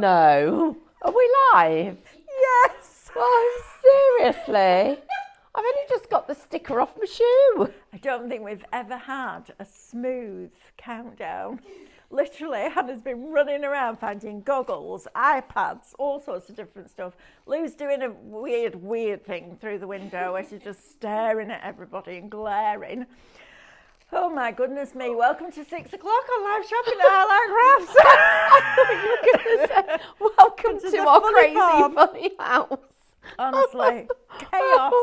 No. Are we live? Yes. Oh, seriously? I've only just got the sticker off my shoe. I don't think we've ever had a smooth countdown. Literally, Hannah's been running around finding goggles, iPads, all sorts of different stuff. Lou's doing a weird thing through the window where she's just staring at everybody and glaring. Oh my goodness me, welcome to 6 o'clock on live shopping at Highlight Crafts. Welcome to our crazy funny house. Honestly, chaos.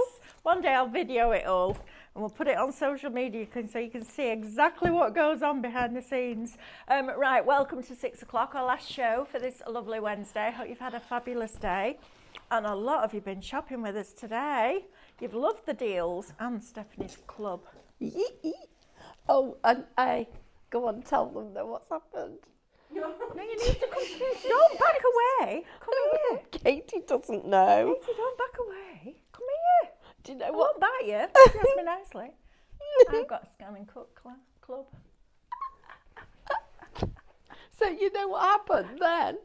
One day I'll video it all and we'll put it on social media so you can see exactly what goes on behind the scenes. Right, welcome to 6 o'clock, our last show for this lovely Wednesday. Hope you've had a fabulous day. And a lot of you have been shopping with us today. You've loved the deals and Stephanie's club. Oh, and I go on, tell them then what's happened. No, you need to come here. Don't back away. Come here. Katie doesn't know. Katie, don't back away. Come here. Do you know I what? won't bite you. She asked me nicely. I've got a scan and cut club. So you know what happened then?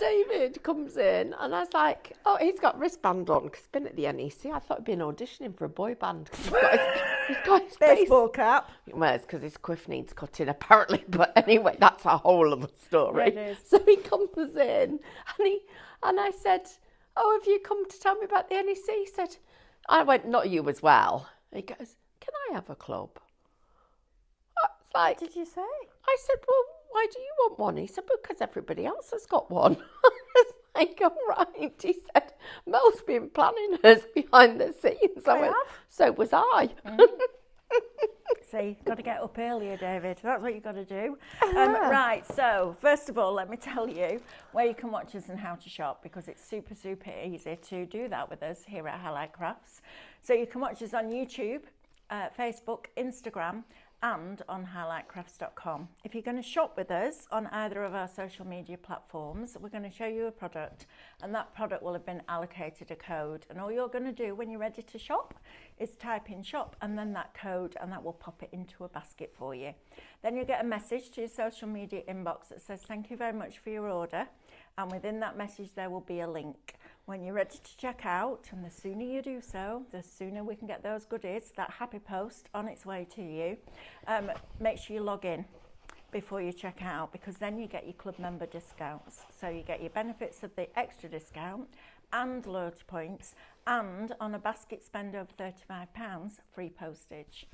David comes in and I was like, oh, he's got wristband on because he's been at the NEC. I thought he'd been auditioning for a boy band because he's got his baseball cap. Well, it's because his quiff needs cutting apparently. But anyway, that's a whole other story. Yeah, it is. So he comes in and I said, oh, have you come to tell me about the NEC? He said, I went, not you as well. He goes, can I have a club? I was like, What did you say? I said, well, why do you want one? He said, because everybody else has got one. I was like, all right. He said, Mel's been planning hers behind the scenes. I went, so was I. See, got to get up earlier, David. That's what you've got to do. Right, so first of all, let me tell you where you can watch us and how to shop, because it's super easy to do that with us here at Highlight Crafts. So you can watch us on YouTube, Facebook, Instagram, and on highlightcrafts.com. If you're going to shop with us on either of our social media platforms, we're going to show you a product, and that product will have been allocated a code, and all you're going to do when you're ready to shop is type in shop and then that code, and that will pop it into a basket for you. Then you'll get a message to your social media inbox that says thank you very much for your order, and within that message there will be a link. When you're ready to check out, and the sooner you do so, the sooner we can get those goodies, that happy post on its way to you. Make sure you log in before you check out, because then you get your club member discounts. So you get your benefits of the extra discount and loyalty points, and on a basket spend over £35, free postage.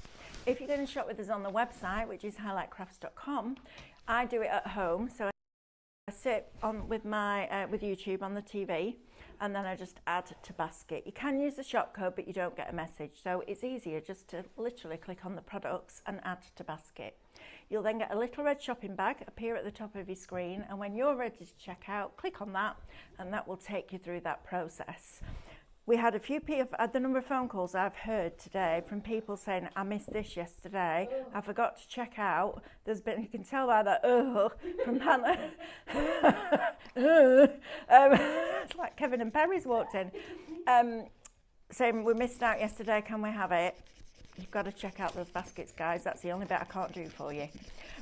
If you're going to shop with us on the website, which is highlightcrafts.com, I do it at home. So I sit on with YouTube on the TV, and then I just add to basket. You can use the shop code, but you don't get a message. So it's easier just to literally click on the products and add to basket. You'll then get a little red shopping bag appear at the top of your screen, and when you're ready to check out, click on that, and that will take you through that process. We had a few people, the number of phone calls I've heard today from people saying, I missed this yesterday, I forgot to check out. There's been, you can tell by that, from Hannah. It's like Kevin and Perry's walked in, saying, we missed out yesterday, can we have it? You've got to check out those baskets, guys. That's the only bit I can't do for you.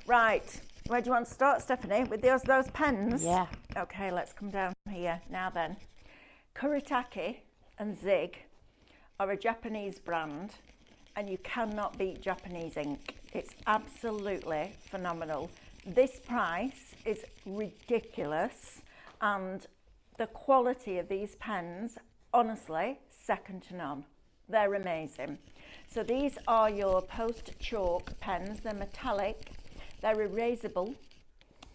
Right, where do you want to start, Stephanie? With those pens? Yeah. Okay, let's come down here. Now then, Kuretake and Zig are a Japanese brand, and you cannot beat Japanese ink. It's absolutely phenomenal. This price is ridiculous, and the quality of these pens, honestly, second to none. They're amazing. So these are your post chalk pens. They're metallic, they're erasable.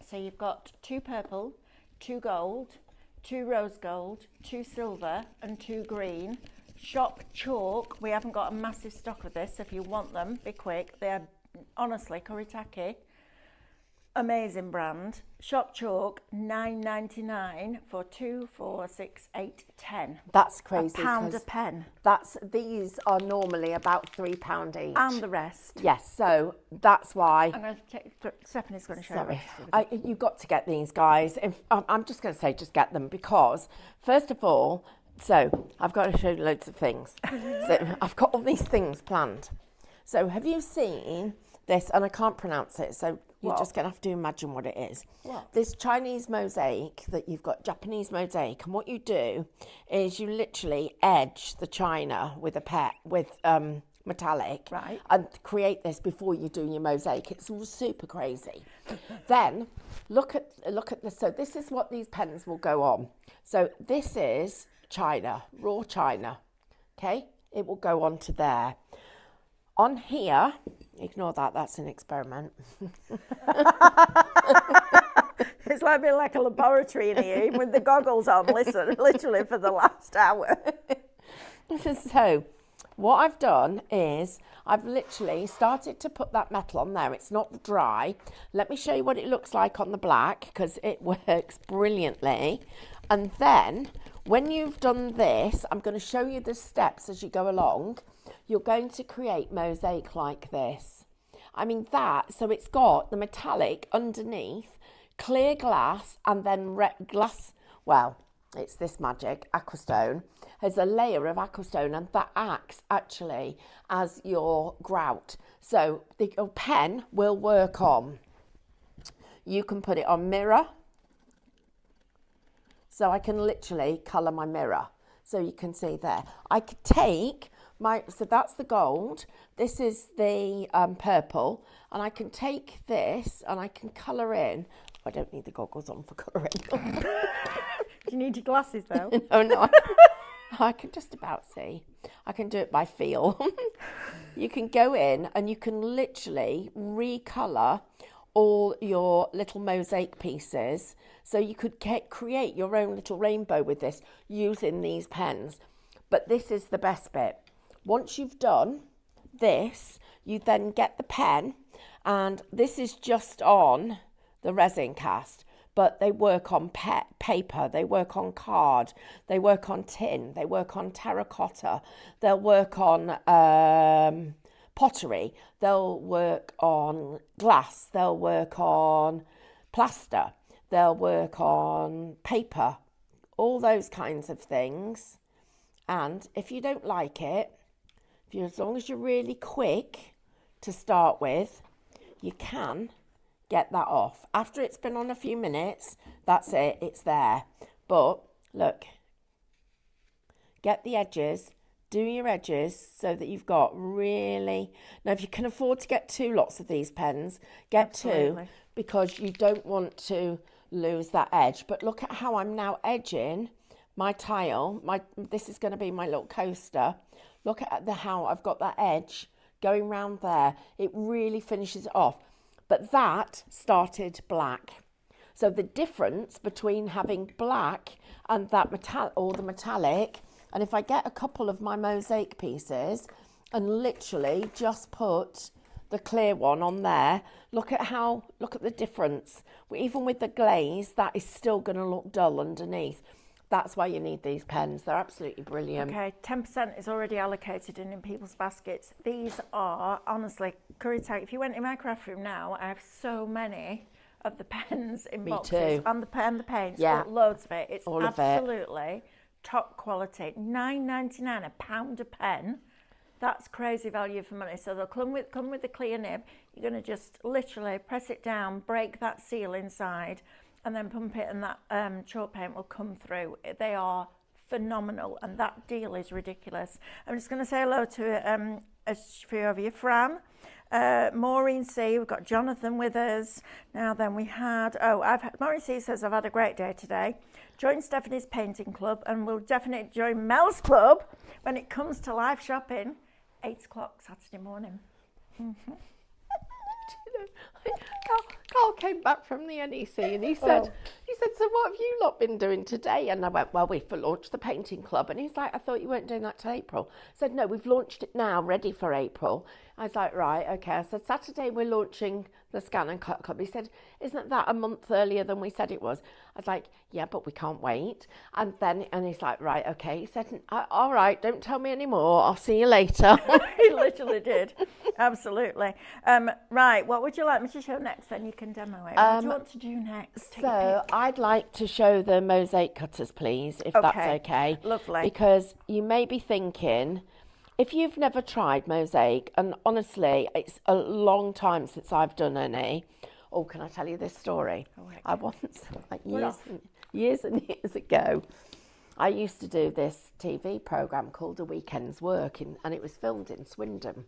So you've got 2 purple, 2 gold, 2 rose gold, 2 silver, and 2 green. Shop chalk, we haven't got a massive stock of this. If you want them, be quick. They're honestly Kuretake, amazing brand. Shop chalk, $9.99 for 2, 4, 6, 8, 10. That's crazy. £1 a pen. These are normally about £3 each. And the rest. Yes, so that's why. I'm going to take, Stephanie's going to show Sorry, you. you've got to get these, guys. I'm just going to say just get them, because first of all, so I've got to show you loads of things. So I've got all these things planned. So have you seen this, and I can't pronounce it, so you're What? just going to have to imagine what it is. What? This Chinese mosaic that you've got, Japanese mosaic, and what you do is you literally edge the china with metallic, Right. and create this before you do your mosaic. It's super crazy. Then look at this. So this is what these pens will go on. So this is china, raw china. Okay, it will go on to there. On here, ignore that, that's an experiment. It's like being like a laboratory in here, even with the goggles on, listen, literally for the last hour. So what I've done is I've literally started to put that metal on there. It's not dry. Let me show you what it looks like on the black, because it works brilliantly. And then when you've done this, I'm going to show you the steps as you go along. You're going to create mosaic like this. I mean so it's got the metallic underneath, clear glass, and then it's this magic aquastone. There's a layer of aquastone, and that acts actually as your grout. So your pen will work on, you can put it on mirror. So I can literally colour my mirror. So you can see there. I could take so that's the gold. This is the purple. And I can take this and I can colour in. I don't need the goggles on for colouring. Do you need your glasses though? No. I can just about see. I can do it by feel. You can go in and you can literally recolour all your little mosaic pieces. So you could create your own little rainbow with this using these pens. But this is the best bit. Once you've done this, you then get the pen, and this is just on the resin cast, but they work on paper, they work on card, they work on tin, they work on terracotta, they'll work on pottery, they'll work on glass, they'll work on plaster, they'll work on paper, all those kinds of things. And if you don't like it, as long as you're really quick to start with, you can get that off. After it's been on a few minutes, that's it, it's there. But look, get the edges, do your edges so that you've got really... Now, if you can afford to get 2 lots of these pens, get Absolutely. 2, because you don't want to lose that edge. But look at how I'm now edging my tile. This is going to be my little coaster. Look at how I've got that edge going round there. It really finishes it off. But that started black. So the difference between having black and that metallic, and if I get a couple of my mosaic pieces and literally just put the clear one on there, look at the difference. Even with the glaze, that is still going to look dull underneath. That's why you need these pens. They're absolutely brilliant. Okay, 10% is already allocated in people's baskets. These are, honestly, curry tag. If you went in my craft room now, I have so many of the pens in boxes. Too. And the paints, Yeah. loads of it. It's All of it. absolutely top quality. £9.99 a pound a pen. That's crazy value for money. So they'll come with the clear nib. You're going to just literally press it down, break that seal inside, and then pump it, and that chalk paint will come through. They are phenomenal, and that deal is ridiculous. I'm just going to say hello to a few of you. Fran, Maureen C, we've got Jonathan with us. Now then we had, Maureen C says, I've had a great day today. Join Stephanie's painting club, and we'll definitely join Mel's club when it comes to live shopping, 8 o'clock Saturday morning. Mm-hmm. Carl came back from the NEC and he said, so what have you lot been doing today? And I went, well, we've launched the painting club. And he's like, I thought you weren't doing that till April. I said, no, we've launched it now, ready for April. I was like, right, okay. I said, Saturday we're launching the Scan and Cut Club. He said, isn't that a month earlier than we said it was? I was like, yeah, but we can't wait. And he's like, right, okay. He said, all right, don't tell me anymore. I'll see you later. He literally did. Absolutely. Right, what would you like me to show next? Then you can demo it. What do you want to do next? So I'd like to show the mosaic cutters, please, if that's okay. Lovely. Because you may be thinking, If you've never tried mosaic, and honestly, it's a long time since I've done any. Oh, can I tell you this story? Oh, heck. I once, like years and years ago, I used to do this TV programme called A Weekend's Work, and it was filmed in Swindon,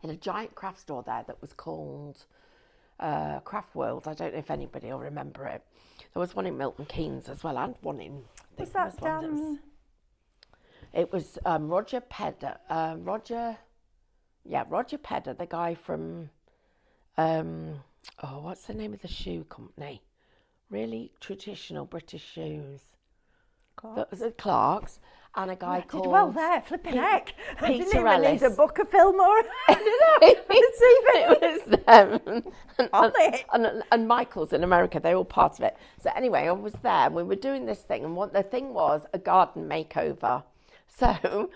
in a giant craft store there that was called Craft World. I don't know if anybody will remember it. There was one in Milton Keynes as well, and one in... Was that It was Roger Pedder. Roger Pedder, the guy from... what's the name of the shoe company? Really traditional British shoes. Clark's. And a guy called... Did well there, flipping heck. I didn't even Ellis. need a book of film or... It was them. And Michael's in America, they're all part of it. So anyway, I was there and we were doing this thing, and what the thing was a garden makeover. So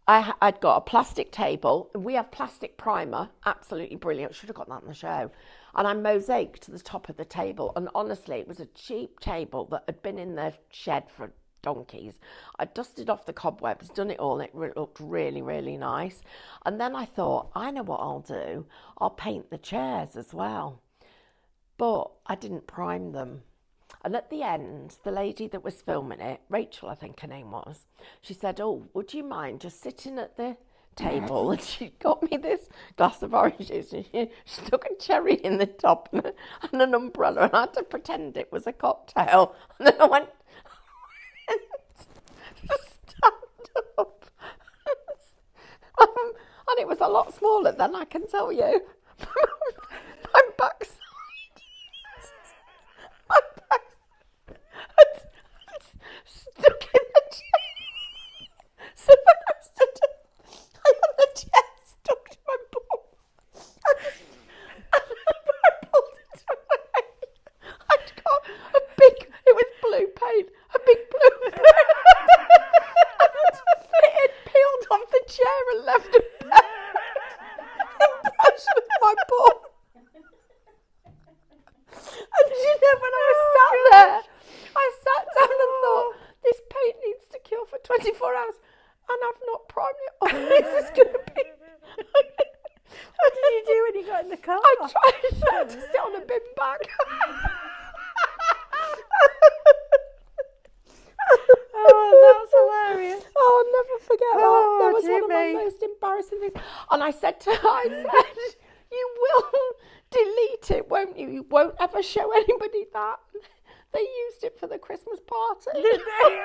I'd got a plastic table. We have plastic primer, absolutely brilliant. Should have got that on the show. And I mosaiced to the top of the table. And honestly, it was a cheap table that had been in the shed for donkeys. I dusted off the cobwebs, done it all, and it looked really, really nice. And then I thought, I know what I'll do. I'll paint the chairs as well. But I didn't prime them. And at the end, the lady that was filming it, Rachel, I think her name was, she said, oh, would you mind just sitting at the table? And she got me this glass of orange juice, and she stuck a cherry in the top and an umbrella, and I had to pretend it was a cocktail. And then I went, stand up. And it was a lot smaller than I can tell you. My backside. Stuck in the chair. So when I stood up, I had the chair stuck to my bum. And I pulled it away. I'd got a big, it was blue paint, a big blue paint. It had peeled off the chair and left a impression of my bum. And you know, when I was sat there, I sat down and thought, this paint needs to cure for 24 hours, and I've not primed it. Oh, this is going to be... What did you do when you got in the car? I tried to sit on a bin bag. Oh, that's hilarious. Oh, I'll never forget that. That was one of me. my most embarrassing things. And I said to her, I said, you will delete it, won't you? You won't ever show anybody that. They used it for the Christmas party. Did they?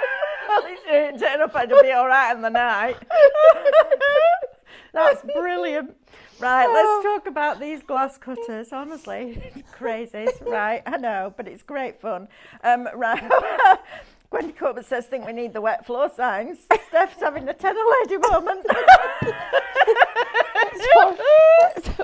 Well, at least you didn't turn up and it'll be all right in the night. That's brilliant. Right, let's talk about these glass cutters. Honestly, crazy. Right, I know, but it's great fun. Right. Wendy Corbett says, think we need the wet floor signs. Steph's having a tenor lady moment.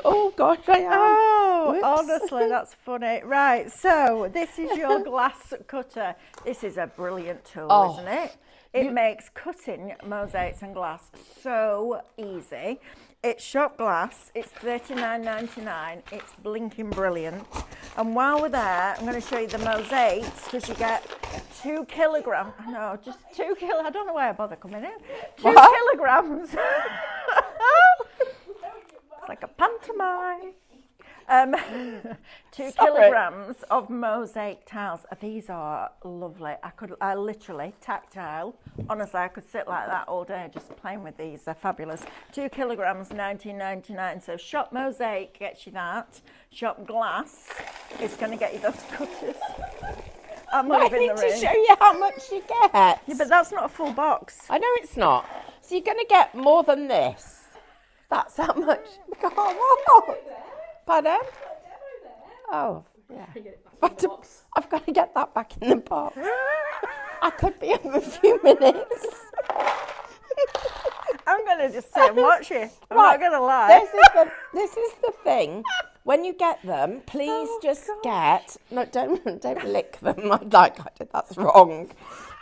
Oh, gosh, I am. Oh, Whoops. honestly, that's funny. Right, so this is your glass cutter. This is a brilliant tool, isn't it? It makes cutting mosaics and glass so easy. It's shop glass. It's $39.99. It's blinking brilliant. And while we're there, I'm going to show you the mosaics, because you get 2 kilograms. No, just 2 kilograms. I don't know why I bother coming in. 2 kilograms. It's like a pantomime. 2 kilograms of mosaic tiles. These are lovely. I literally, tactile, honestly, I could sit like that all day just playing with these. They're fabulous. 2 kilograms, $19.99. So shop mosaic gets you that. Shop glass is going to get you those cutters. I'm moving the room. I need to show you how much you get. Yeah, but that's not a full box. I know it's not. So you're going to get more than this. That's how much. God, what? Pardon? Oh, yeah. I've got to get that back in the box. I could be over a few minutes. I'm going to just sit and watch you. I'm not going to lie. This is the thing. When you get them, please get... No, don't lick them. That's wrong.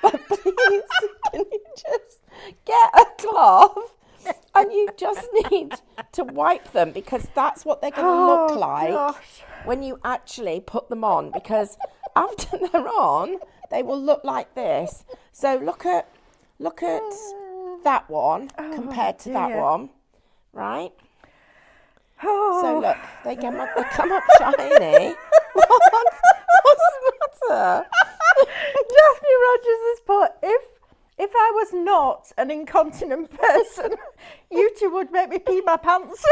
But please, can you just get a cloth? And you just need to wipe them, because that's what they're going to look like when you actually put them on, because after they're on, they will look like this. So look at that one compared to that one, right? So look, they come up shiny. What's the matter? Daphne Rogers has put, if I was not an incontinent person, you two would make me pee my pants.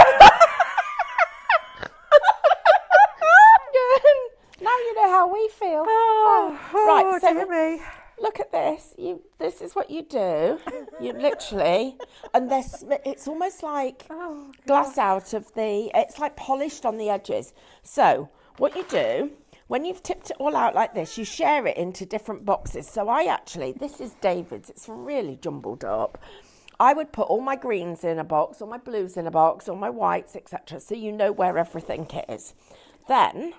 Now you know how we feel. Right, so look at this. This is what you do. You literally, and it's almost like glass out of it's like polished on the edges. So what you do, when you've tipped it all out like this, you share it into different boxes. So this is David's. It's really jumbled up. I would put all my greens in a box, all my blues in a box, all my whites, etc. So you know where everything is. Then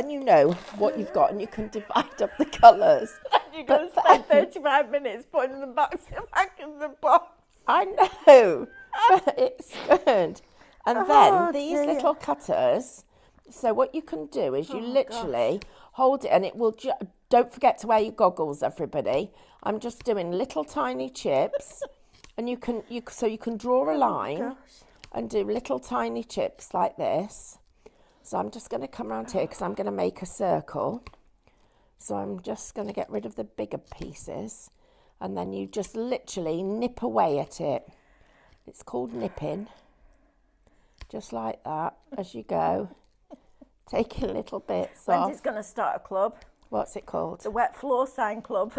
you know what you've got and you can divide up the colours. You're going to spend 35 minutes putting them back in the box. I know, but it's good. And then these little cutters, so what you can do is you literally hold it and it will, don't forget to wear your goggles, everybody. I'm just doing little tiny chips and you can draw a line and do little tiny chips like this. So I'm just going to come around here because I'm going to make a circle. So I'm just going to get rid of the bigger pieces. And then you just literally nip away at it. It's called nipping. Just like that as you go. Taking little bits off. Wendy's going to start a club. What's it called? The Wet Floor Sign Club.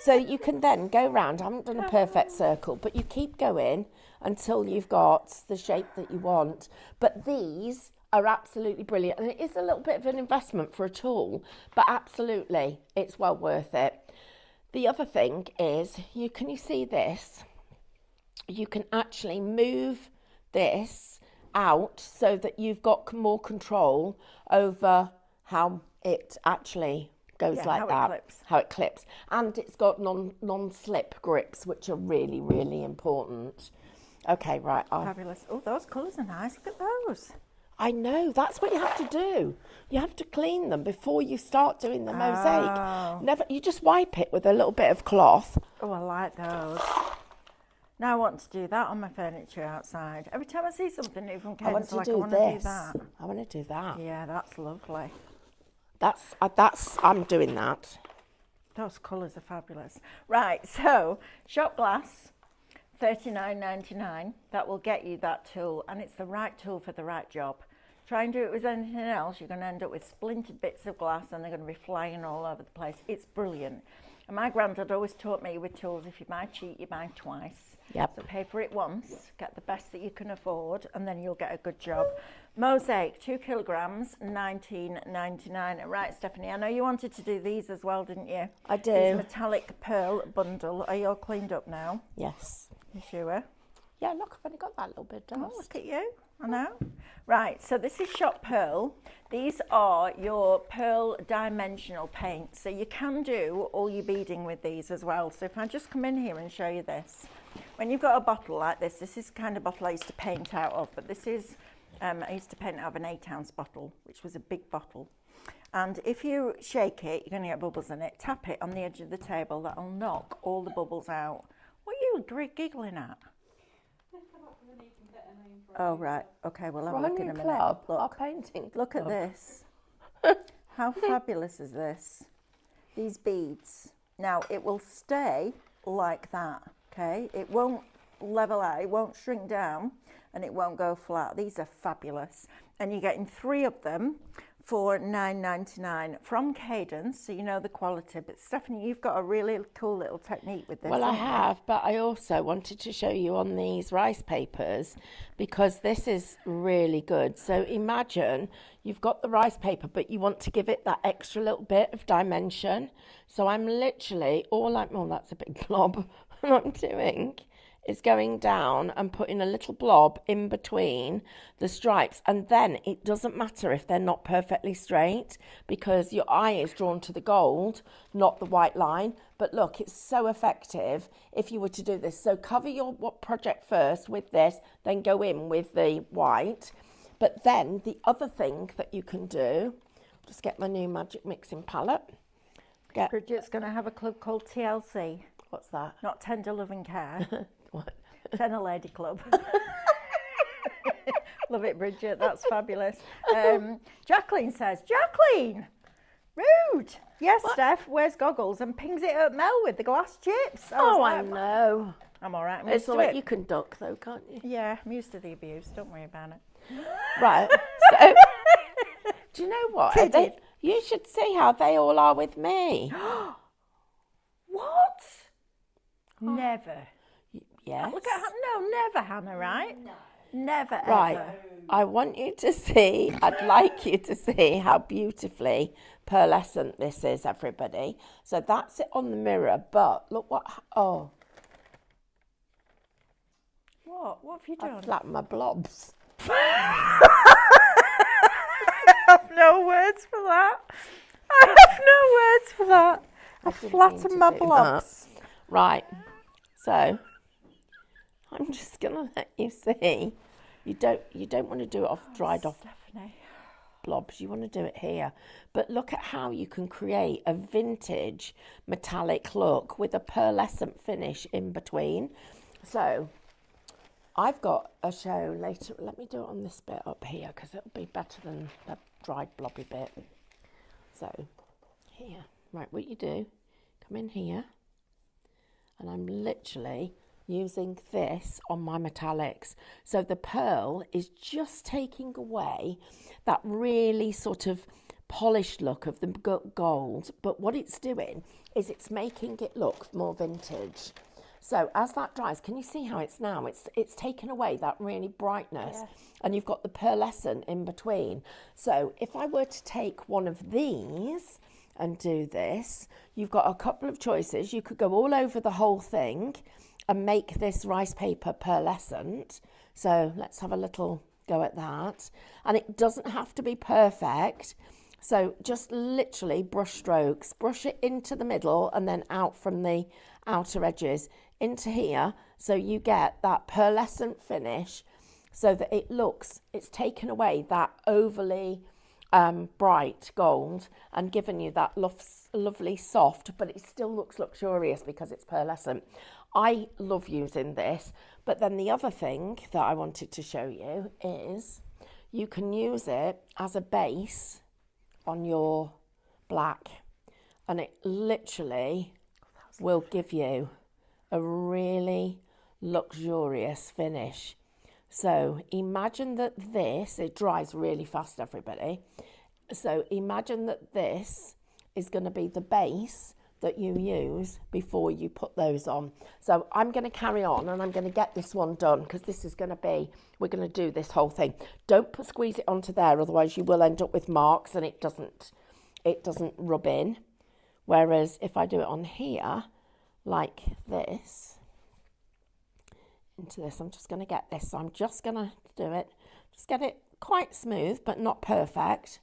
So you can then go round. I haven't done a perfect circle, but you keep going until you've got the shape that you want. But these are absolutely brilliant. And it is a little bit of an investment for a tool, but absolutely, it's well worth it. The other thing is, you see this? You can actually move this out so that you've got more control over how it actually goes how it clips. And it's got non-slip grips, which are really, really important. Okay, right. Fabulous. Oh, those colours are nice. Look at those. I know. That's what you have to do. You have to clean them before you start doing the mosaic. You just wipe it with a little bit of cloth. Oh, I like those. Now I want to do that on my furniture outside. Every time I see something new from Cadence, I want to do that. I want to do that. Yeah, that's lovely. I'm doing that. Those colours are fabulous. Right, so shop glass, $39.99. That will get you that tool, and it's the right tool for the right job. Try and do it with anything else, you're going to end up with splintered bits of glass and they're going to be flying all over the place. It's brilliant. And my granddad always taught me with tools, if you buy cheap, you buy twice. Yep. So pay for it once, get the best that you can afford, and then you'll get a good job. Mosaic, 2 kilograms, $19.99. Right, Stephanie, I know you wanted to do these as well, didn't you? I do. These metallic pearl bundle. Are you all cleaned up now? Yes. You sure? Yeah, look, I've only got that little bit of dust. Oh, look at you. I know. Right, so this is Shop Pearl. These are your pearl dimensional paints. So you can do all your beading with these as well. So if I just come in here and show you this. When you've got a bottle like this is the kind of bottle I used to paint out of, but this is, I used to paint out of an 8-ounce bottle, which was a big bottle. And if you shake it, you're going to get bubbles in it. Tap it on the edge of the table. That'll knock all the bubbles out. What are you giggling at? Oh, right. Okay, we'll have a look in a minute. Club, look. our painting Look club. at this. How fabulous is this? These beads. Now, it will stay like that, okay? It won't level out, it won't shrink down, and it won't go flat. These are fabulous. And you're getting 3 of them for $9.99 from Cadence, so you know the quality. But Stephanie, you've got a really cool little technique with this. Well, I have, but I also wanted to show you on these rice papers because this is really good. So imagine you've got the rice paper, but you want to give it that extra little bit of dimension. So I'm literally, that's a big blob. What I'm doing is going down and putting a little blob in between the stripes, and then it doesn't matter if they're not perfectly straight because your eye is drawn to the gold, not the white line. But look, it's so effective if you were to do this. So cover your project first with this, then go in with the white. But then the other thing that you can do, just get my new magic mixing palette, get... Bridget's going to have a club called TLC. What's that? Not Tender Loving Care. What? Tenor Lady Club. Love it, Bridget. That's fabulous. Jacqueline says, Jacqueline! Rude! Yes, what? Steph wears goggles and pings it at Mel with the glass chips. I know. I'm all right. It's all right. You can duck, though, can't you? Yeah, I'm used to the abuse. Don't worry about it. Right. So, do you know what? You should see how they all are with me. What? Never. Yes. Look at no, never, Hannah. Right? No. Never. Right. Ever. I want you to see. I'd like you to see how beautifully pearlescent this is, everybody. So that's it on the mirror. But look what. Oh. What have you done? I flattened my blobs. I have no words for that. I have no words for that. I flattened my blobs. That. Right. So I'm just gonna let you see. You don't want to do it off dried off blobs. You want to do it here. But look at how you can create a vintage metallic look with a pearlescent finish in between. So I've got a show later. Let me do it on this bit up here because it'll be better than the dried blobby bit. So here, right, what you do, come in here, and I'm literally using this on my metallics. So the pearl is just taking away that really sort of polished look of the gold, but what it's doing is it's making it look more vintage. So as that dries, can you see how it's now? It's taken away that really brightness, yeah. And you've got the pearlescent in between. So if I were to take one of these and do this, you've got a couple of choices. You could go all over the whole thing and make this rice paper pearlescent. So let's have a little go at that. And it doesn't have to be perfect. So just literally brush strokes, brush it into the middle and then out from the outer edges into here, so you get that pearlescent finish, so that it's taken away that overly bright gold and given you that lovely soft, but it still looks luxurious because it's pearlescent. I love using this, but then the other thing that I wanted to show you is you can use it as a base on your black, and it literally will give you a really luxurious finish. So imagine that it dries really fast, everybody. So imagine that this is going to be the base that you use before you put those on. So I'm going to carry on and I'm going to get this one done because this is going to be, we're going to do this whole thing. Don't squeeze it onto there, otherwise you will end up with marks and it doesn't rub in. Whereas if I do it on here, like this, into this, I'm just going to get this. So I'm just going to do it, just get it quite smooth, but not perfect.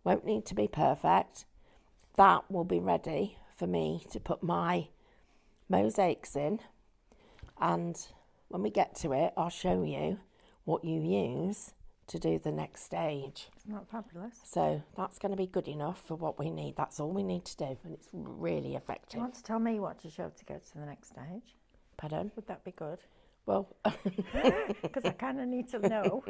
Won't need to be perfect. That will be ready for me to put my mosaics in. And when we get to it, I'll show you what you use to do the next stage. Isn't that fabulous? So that's going to be good enough for what we need. That's all we need to do, and it's really effective. Do you want to tell me what to show to go to the next stage? Pardon? Would that be good? Well, because I kind of need to know.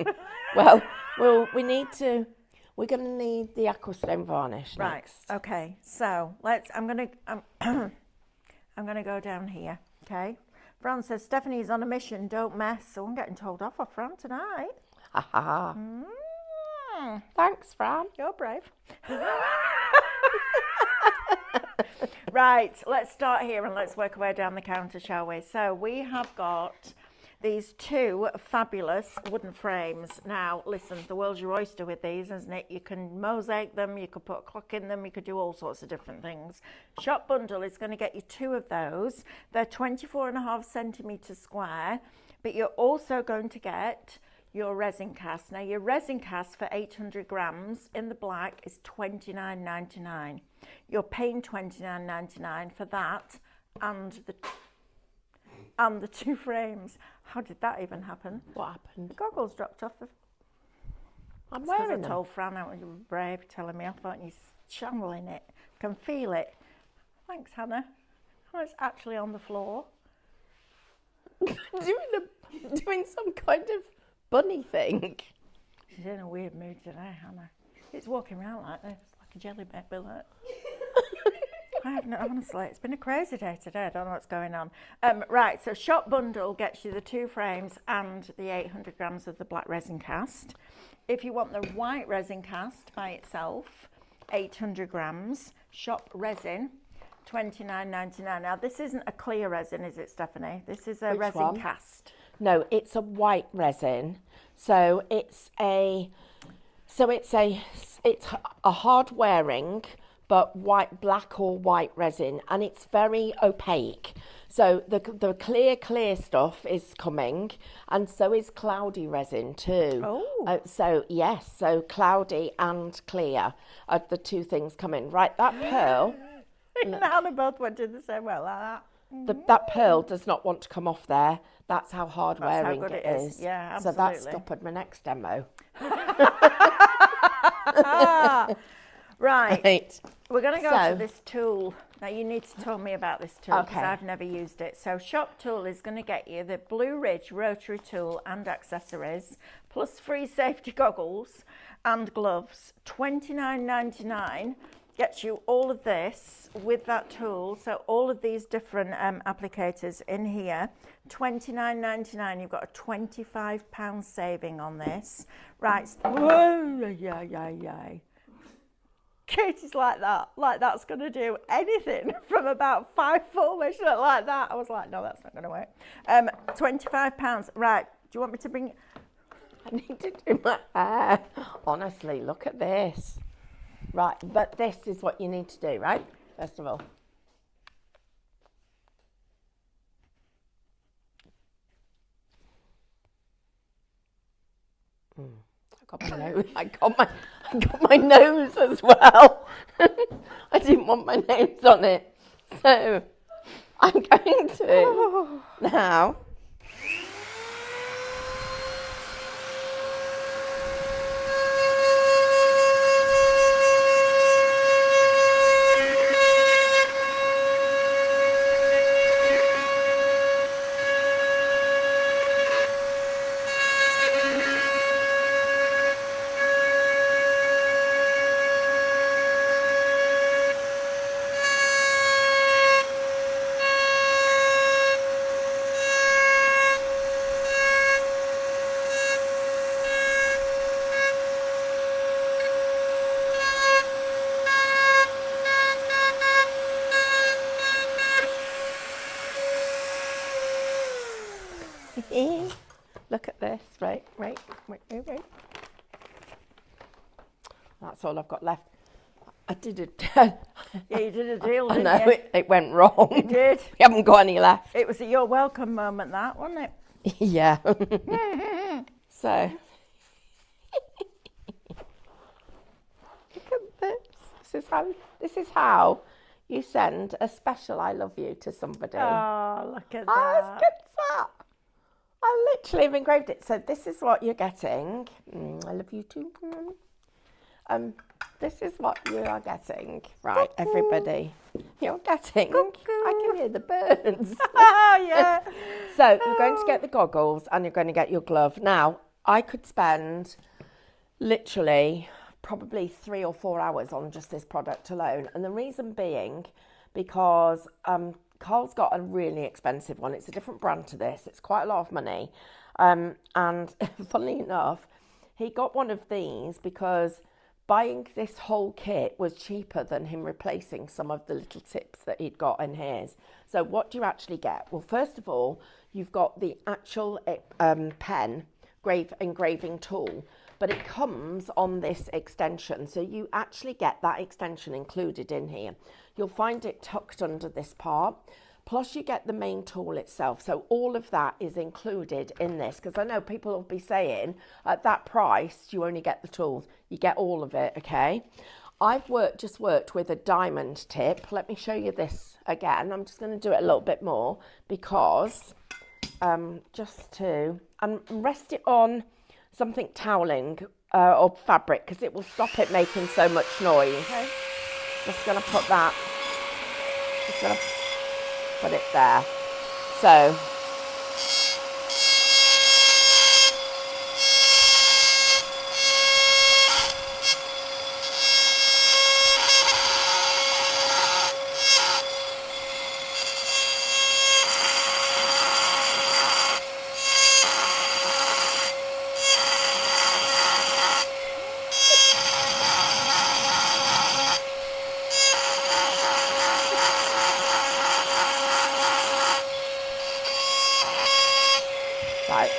well, we're going to need the aquastone varnish next. Right. Okay. So I'm going to go down here. Okay. Fran says Stephanie's on a mission. Don't mess. So I'm getting told off of Fran tonight. Ha ha. Thanks, Fran. You're brave. Right, let's start here and let's work our way down the counter, shall we? So we have got these two fabulous wooden frames. Now, listen, the world's your oyster with these, isn't it? You can mosaic them, you could put a clock in them, you could do all sorts of different things. Shop Bundle is going to get you two of those. They're 24.5 centimetres square, but you're also going to get your resin cast. Now, your resin cast for 800 grams in the black is $29.99. You're paying $29.99 for that and the two frames. How did that even happen? What happened? The goggles dropped off. I'm wearing them. I told Fran out, you were brave, telling me I thought you're channeling it. Can feel it. Thanks, Hannah. Oh, it's actually on the floor. doing some kind of bunny thing. She's in a weird mood today, Hannah. It's walking around like this, like a jelly baby. Like. I have no, honestly, it's been a crazy day today. I don't know what's going on. Right, so Shop Bundle gets you the 2 frames and the 800 grams of the black resin cast. If you want the white resin cast by itself, 800 grams, Shop Resin, $29.99. Now, this isn't a clear resin, is it, Stephanie? This is a Which resin one? cast. No, it's a white resin. So it's a hard wearing, but black or white resin, and it's very opaque. So the clear stuff is coming, and so is cloudy resin too. Oh. So cloudy and clear are the 2 things coming. Right, that pearl. And Hannah both went in the same way like that. That pearl does not want to come off there. That's how hard wearing good it is. is. Yeah, So absolutely. that stoppered my next demo. Right. We're going to go So- to this tool. Now, you need to tell me about this tool because Okay. I've never used it. So, Shop Tool is going to get you the Blue Ridge rotary tool and accessories, plus free safety goggles and gloves. $29.99 gets you all of this with that tool. So, all of these different applicators in here. $29.99. You've got a £25 saving on this. Right. Whoa, yeah. Katie's like that's going to do anything from about 5 foot, when she looked like that. I was like, no, that's not going to work. £25. Right, do you want me to bring... I need to do my hair. Honestly, look at this. Right, but this is what you need to do, right? First of all. I got my nose as well. I didn't want my nose on it. So I'm going to now. Look at this. Right. That's all I've got left. I did it. Yeah, you did a deal, I didn't know, you? it went wrong. You did. We haven't got any left. It was a you're welcome moment, that, wasn't it? Yeah. So, look at this. This is how you send a special I love you to somebody. Oh, look at How that. good is that? I literally have engraved it. So this is what you're getting. I love you too. This is what you are getting. Right, everybody. You're getting. I can hear the birds. Oh, yeah. So you're going to get the goggles and you're going to get your glove. Now, I could spend literally probably 3 or 4 hours on just this product alone. And the reason being because Carl's got a really expensive one. It's a different brand to this. It's quite a lot of money. And funnily enough, he got one of these because buying this whole kit was cheaper than him replacing some of the little tips that he'd got in his. So what do you actually get? Well, first of all, you've got the actual pen engraving tool, but it comes on this extension. So you actually get that extension included in here. You'll find it tucked under this part. Plus you get the main tool itself. So all of that is included in this, because I know people will be saying at that price, you only get the tools. You get all of it, okay? I've just worked with a diamond tip. Let me show you this again. I'm just going to do it a little bit more because just to rest it on something toweling or fabric because it will stop it making so much noise. Okay. Just going to put that Just going to put it there. So right.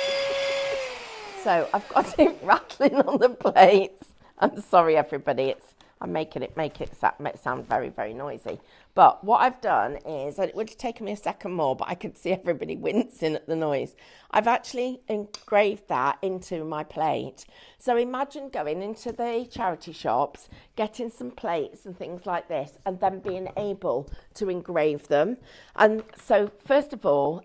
So I've got it rattling on the plates. I'm sorry, everybody. I'm making it make it sound very, very noisy. But what I've done is, and it would have taken me a second more, but I could see everybody wincing at the noise. I've actually engraved that into my plate. So imagine going into the charity shops, getting some plates and things like this, and then being able to engrave them. And so, first of all,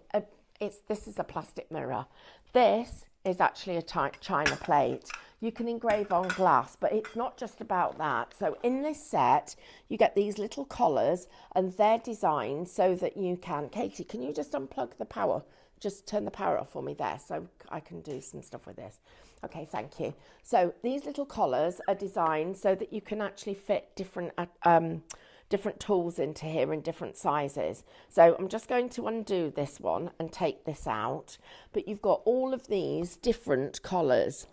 this is a plastic mirror. This is actually a china plate. You can engrave on glass, but it's not just about that. So in this set, you get these little collars, and they're designed so that you can... Katie, can you just unplug the power? Just turn the power off for me there so I can do some stuff with this. Okay, thank you. So these little collars are designed so that you can actually fit different tools into here in different sizes. So I'm just going to undo this one and take this out, but you've got all of these different collars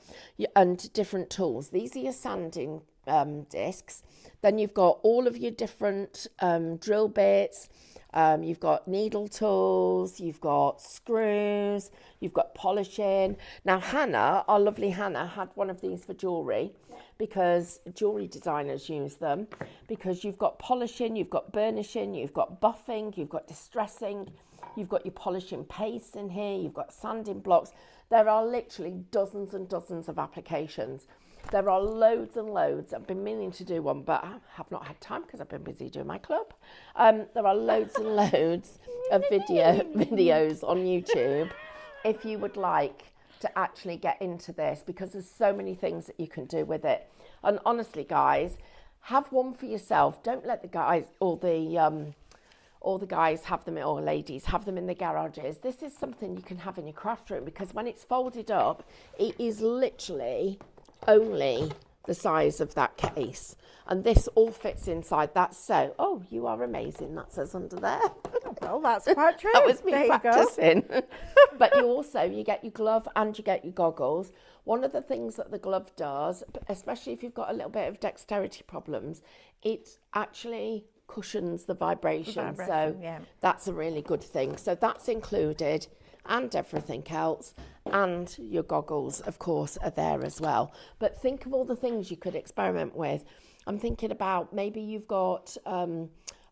and different tools. These are your sanding discs. Then you've got all of your different drill bits. You've got needle tools, you've got screws, you've got polishing. Now Hannah, our lovely Hannah, had one of these for jewellery, because jewellery designers use them, because you've got polishing, you've got burnishing, you've got buffing, you've got distressing, you've got your polishing paste in here, you've got sanding blocks. There are literally dozens and dozens of applications. There are loads and loads. I've been meaning to do one, but I have not had time because I've been busy doing my club. There are loads and loads of videos on YouTube if you would like to actually get into this, because there's so many things that you can do with it. And honestly, guys, have one for yourself. Don't let the guys or the guys have them, or ladies have them in the garages. This is something you can have in your craft room, because when it's folded up, it is literally only the size of that case, and this all fits inside that. So, oh, you are amazing, that says under there. Well, that's quite true. That was me practicing. But you get your glove and you get your goggles. One of the things that the glove does, especially if you've got a little bit of dexterity problems, it actually cushions the vibration. So yeah, that's a really good thing. So that's included, and everything else, and your goggles, of course, are there as well. But think of all the things you could experiment with. I'm thinking about maybe you've got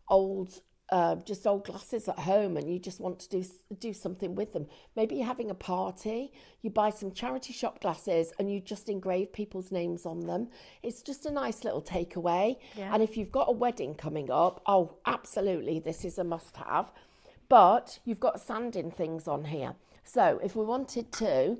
old glasses at home, and you just want to do something with them. Maybe you're having a party, you buy some charity shop glasses and you just engrave people's names on them. It's just a nice little takeaway. Yeah. And if you've got a wedding coming up, oh, absolutely, this is a must-have. But you've got sanding things on here. So if we wanted to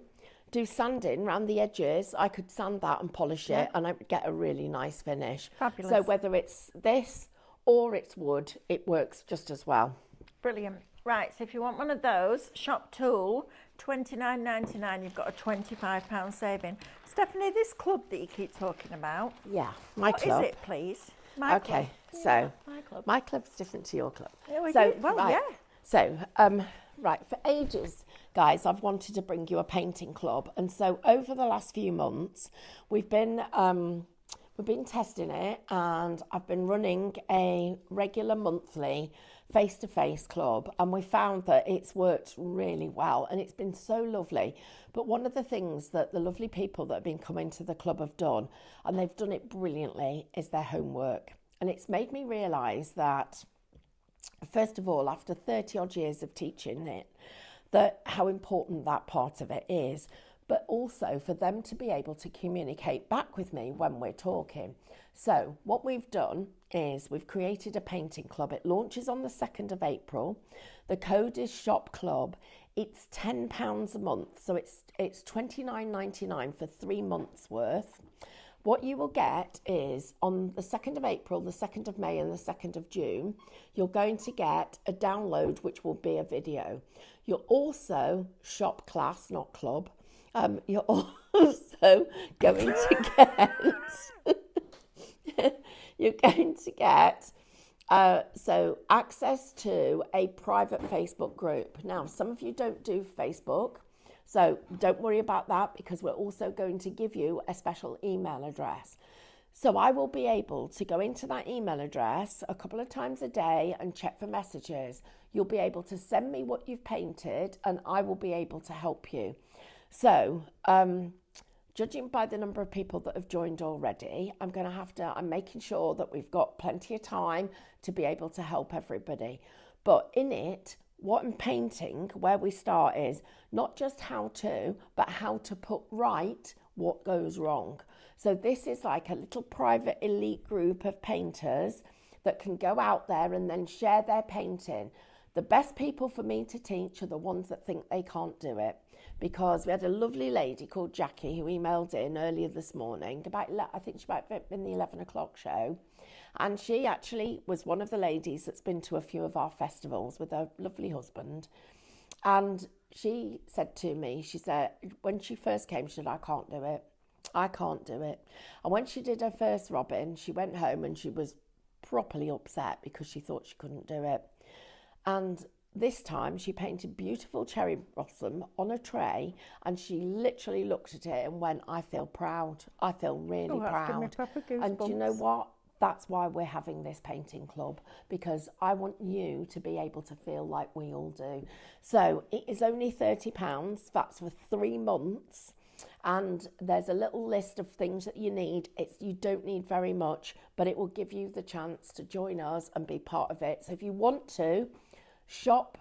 do sanding around the edges, I could sand that and polish it, and I would get a really nice finish. Fabulous. So whether it's this or it's wood, it works just as well. Brilliant. Right, so if you want one of those, shop tool, $29.99, you've got a £25 saving. Stephanie, this club that you keep talking about. Yeah, my club. What is it, please? My okay, club. So yeah, my club's different to your club. So, well, right, yeah. So, right, for ages, guys, I've wanted to bring you a painting club. And so over the last few months, we've been testing it, and I've been running a regular monthly face-to-face club, and we found that it's worked really well, and it's been so lovely. But one of the things that the lovely people that have been coming to the club have done, and they've done it brilliantly, is their homework. And it's made me realise that, first of all, after 30 odd years of teaching it, that how important that part of it is, but also for them to be able to communicate back with me when we're talking. So what we've done is we've created a painting club. It launches on the 2nd of April. The code is Shop Club. It's £10 a month, so it's $29.99 for 3 months worth. what you will get is on the 2nd of April, the 2nd of May and the 2nd of June, you're going to get a download which will be a video. You're also shop class, not club. You're also going to get you're going to get so access to a private Facebook group. Now, some of you don't do Facebook, so don't worry about that because we're also going to give you a special email address. So I will be able to go into that email address a couple of times a day and check for messages. You'll be able to send me what you've painted and I will be able to help you. So, judging by the number of people that have joined already, I'm making sure that we've got plenty of time to be able to help everybody. But in it, what I'm painting, where we start is not just how to, but how to put right what goes wrong. So this is like a little private elite group of painters that can go out there and then share their painting. The best people for me to teach are the ones that think they can't do it. Because we had a lovely lady called Jackie who emailed in earlier this morning, I think she might have been the 11 o'clock show. And she actually was one of the ladies that's been to a few of our festivals with her lovely husband. And she said to me, she said, when she first came, she said, I can't do it. I can't do it. And when she did her first Robin, she went home and she was properly upset because she thought she couldn't do it. And this time she painted beautiful cherry blossom on a tray and she literally looked at it and went, I feel proud. I feel really proud. And do you know what? That's why we're having this painting club, because I want you to be able to feel like we all do. So it is only £30. That's for 3 months. And there's a little list of things that you need. You don't need very much, but it will give you the chance to join us and be part of it. So if you want to, shop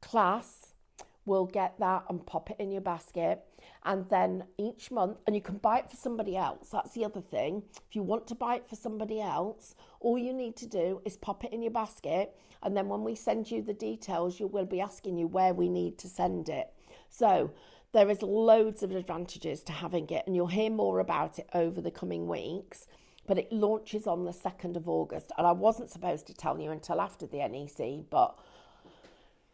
class, will get that and pop it in your basket. And then each month, and you can buy it for somebody else. That's the other thing. If you want to buy it for somebody else, all you need to do is pop it in your basket. And then when we send you the details, we'll be asking you where we need to send it. So there is loads of advantages to having it, and you'll hear more about it over the coming weeks. But it launches on the 2nd of August. And I wasn't supposed to tell you until after the NEC, but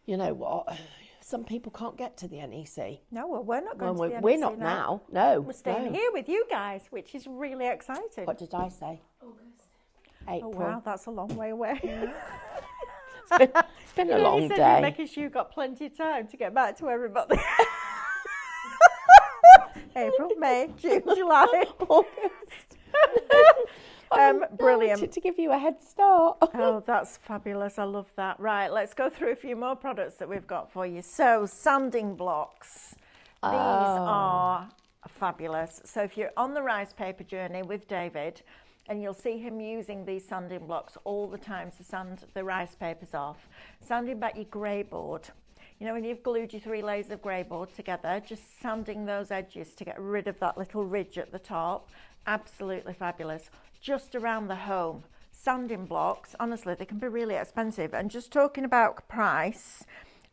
you know what? Some people can't get to the NEC. No, well, we're not going to the NEC We're not now. No. We're staying here with you guys, which is really exciting. What did I say? August. April. Oh, wow, that's a long way away. It's been a long day. day. Making sure you've got plenty of time to get back to everybody. April, May, June, July, August. Brilliant. To give you a head start. Oh, that's fabulous. I love that. Right, let's go through a few more products that we've got for you. So, sanding blocks. These are fabulous. So, if you're on the rice paper journey with David, and you'll see him using these sanding blocks all the time to sand the rice papers off, sanding back your grey board. You know, when you've glued your 3 layers of grey board together, just sanding those edges to get rid of that little ridge at the top. Absolutely fabulous. Just around the home, sanding blocks, honestly, they can be really expensive. And just talking about price,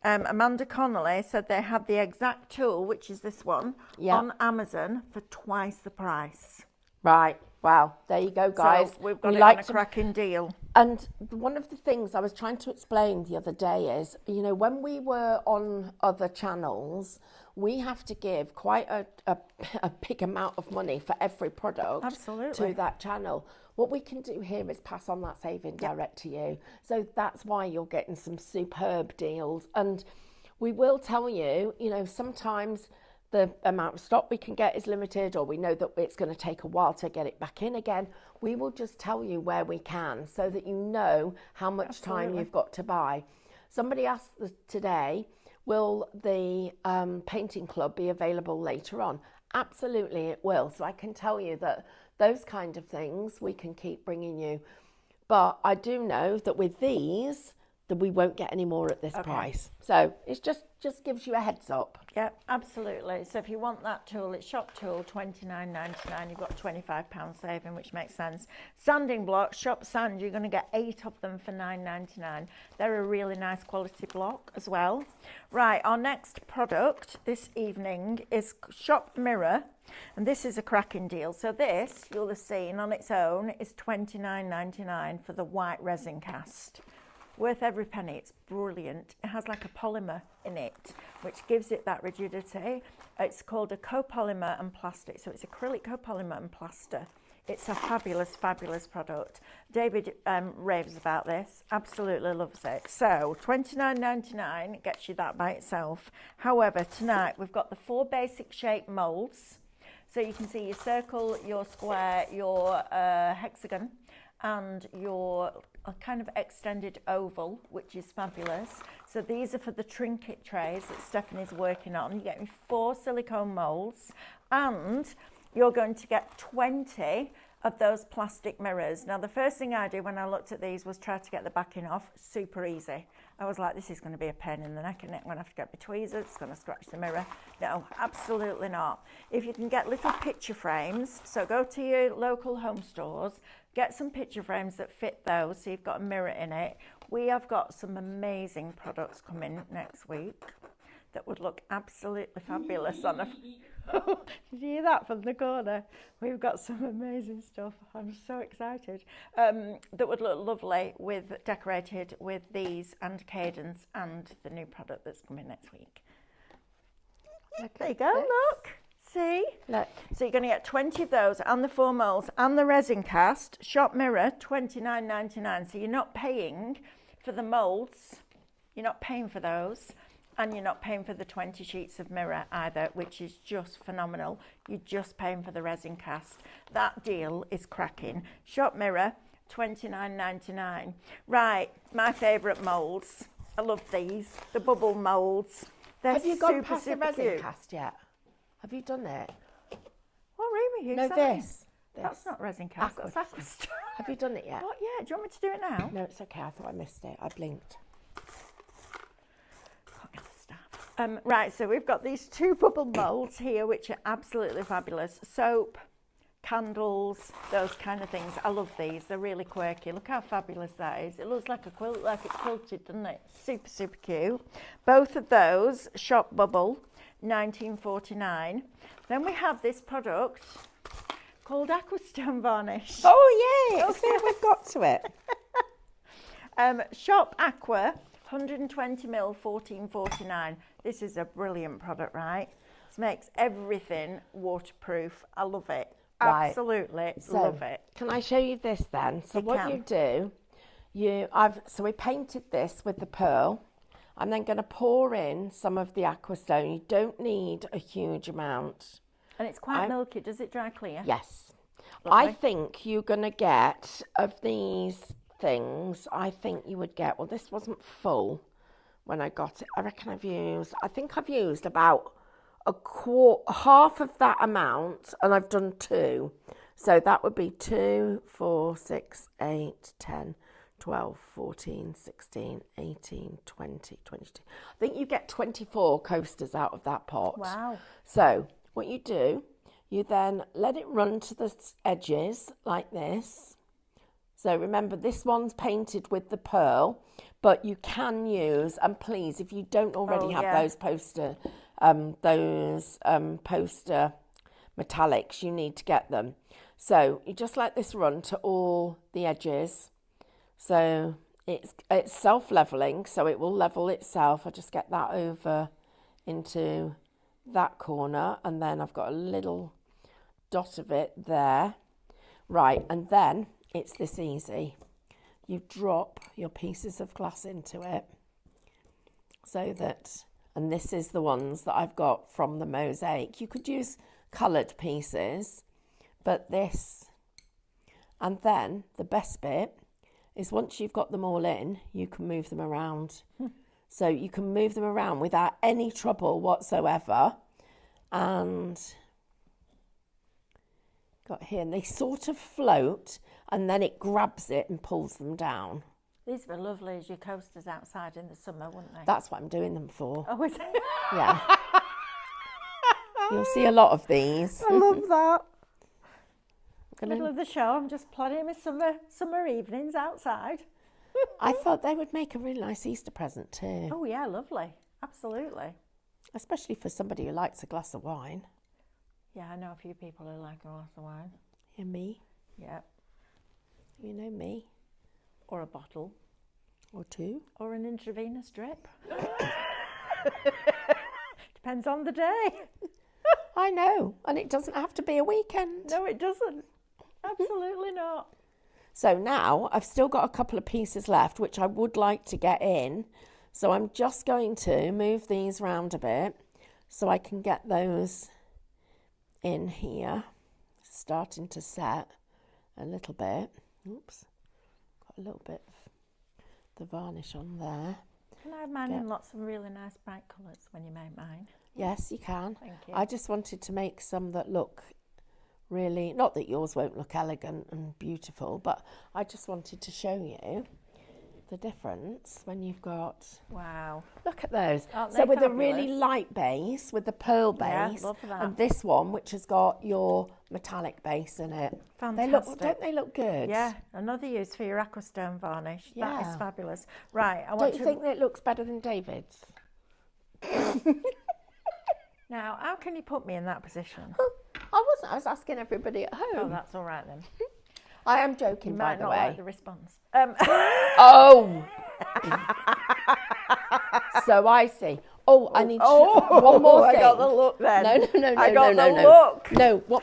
Amanda Connolly said they had the exact tool, which is this one, on Amazon for twice the price. Right. Wow. There you go, guys. So we've got it on a cracking deal. And one of the things I was trying to explain the other day is, you know, when we were on other channels, we have to give quite a big amount of money for every product to that channel. What we can do here is pass on that saving direct to you. So that's why you're getting some superb deals. And we will tell you, you know, sometimes the amount of stock we can get is limited, or we know that it's going to take a while to get it back in again. We will just tell you where we can so that you know how much time you've got to buy. Somebody asked today, will the painting club be available later on? Absolutely it will. So I can tell you that those kind of things we can keep bringing you. But I do know that with these, that we won't get any more at this price. So it's just gives you a heads up. Yeah, absolutely. So if you want that tool, it's shop tool, $29.99. You've got £25 saving, which makes sense. Sanding blocks, shop sand, you're going to get 8 of them for $9.99. They're a really nice quality block as well. Right, our next product this evening is shop mirror. And this is a cracking deal. So this, you'll have seen on its own, is $29.99 for the white resin cast. Worth every penny. It's brilliant. It has like a polymer in it, which gives it that rigidity. It's called a copolymer and plastic. So it's acrylic copolymer and plaster. It's a fabulous, fabulous product. David raves about this, absolutely loves it. So $29.99 gets you that by itself. However, tonight we've got the 4 basic shape moulds. So you can see your circle, your square, your hexagon, and your kind of extended oval, which is fabulous. So these are for the trinket trays that Stephanie's working on. You get me 4 silicone moulds, and you're going to get 20 of those plastic mirrors. Now, the first thing I did when I looked at these was try to get the backing off. Super easy. I was like, this is going to be a pain in the neck, and I'm going to have to get my tweezers. It's going to scratch the mirror. No, absolutely not. If you can get little picture frames, so go to your local home stores, get some picture frames that fit those, so you've got a mirror in it. We have got some amazing products coming next week that would look absolutely fabulous on a... Did you hear that from the corner? We've got some amazing stuff. I'm so excited. That would look lovely decorated with these and Cadence and the new product that's coming next week. There you go, look. See? Look. So you're going to get 20 of those and the 4 moulds and the resin cast. Shop mirror, $29.99. So you're not paying for the moulds. You're not paying for those. And you're not paying for the 20 sheets of mirror either, which is just phenomenal. You're just paying for the resin cast. That deal is cracking. Shop mirror, $29.99. Right, my favourite moulds. I love these, the bubble moulds. They're Have you gone super, past the super resin cute. cast yet? Have you done it? What room are you No, saying? this. That's not resin cast, that's Aquastone. Have you done it yet? What, yeah, do you want me to do it now? No, it's okay. I thought I missed it. I blinked. Right, so we've got these 2 bubble moulds here, which are absolutely fabulous. Soap, candles, those kind of things. I love these. They're really quirky. Look how fabulous that is. It looks like a quilt, like it's quilted, doesn't it? Super, super cute. Both of those, Shop Bubble, $19.49. Then we have this product called Aquastone Varnish. Oh, yay! See, we've got to it. Shop Aqua, 120ml, $14.49. This is a brilliant product, right? This makes everything waterproof. I love it. Right. Absolutely So, love it. Can I show you this then? So you do, so we painted this with the pearl. I'm then going to pour in some of the Aquastone. You don't need a huge amount. And it's quite milky. Does it dry clear? Yes. Lovely. I think you're going to get, of these things, I think you would get, well, this wasn't full when I got it. I reckon I've used about half of that amount, and I've done 2. So that would be 2, 4, 6, 8, 10, 12, 14, 16, 18, 20, 22. I think you get 24 coasters out of that pot. Wow. So what you do, you then let it run to the edges like this. So remember, this one's painted with the pearl, but you can use, and please, if you don't already have those poster metallics, you need to get them. So you just let this run to all the edges. So it's self-leveling, so it will level itself. I just get that over into that corner, and then I've got a little dot of it there. Right, and then it's this easy. You drop your pieces of glass into it so that, and this is the ones that I've got from the mosaic. You could use coloured pieces, but this, and then the best bit is once you've got them all in, you can move them around. So you can move them around without any trouble whatsoever. And got here, and they sort of float, and then it grabs it and pulls them down. These were lovely as your coasters outside in the summer, wouldn't they? That's what I'm doing them for. Oh, is it? Yeah. You'll see a lot of these. I love that. Middle of the show, I'm just planning my summer evenings outside. I thought they would make a really nice Easter present too. Oh, yeah, lovely. Absolutely. Especially for somebody who likes a glass of wine. Yeah, I know a few people who like a glass of wine. Yeah, me. Yeah. You know me. Or a bottle. Or two. Or an intravenous drip. Depends on the day. I know, and it doesn't have to be a weekend. No, it doesn't. Absolutely not. So now I've still got a couple of pieces left, which I would like to get in. So I'm just going to move these round a bit so I can get those in here, starting to set a little bit. Oops, got a little bit of the varnish on there. Can I have mine in lots of really nice bright colours when you make mine? Yes, you can. Thank you. I just wanted to make some that look really, not that yours won't look elegant and beautiful, but I just wanted to show you the difference when you've got, wow, look at those. Aren't So they with a fabulous? really light base, with the pearl Yeah, base, love that. and this one which has got your metallic base in it. Fantastic. Don't they look good? Yeah, another use for your aquastone varnish. That Yeah. is fabulous. Right, I want Don't to... you think that it looks better than David's? Now, how can you put me in that position? I wasn't. I was asking everybody at home. Oh, that's all right then. I am joking, You by might the not way. like the response. Oh. So I see. Oh, I need one more thing. I got the look then. No. I got no. the look. No, what?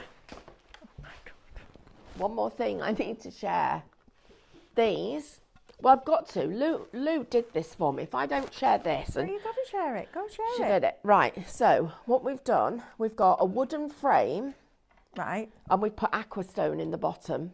One more thing I need to share. These. Well, I've got to. Lou did this for me. If I don't share this, and You've got to share it. Go share she it. did it. Right. So what we've done, we've got a wooden frame, Right. and we've put aquastone in the bottom.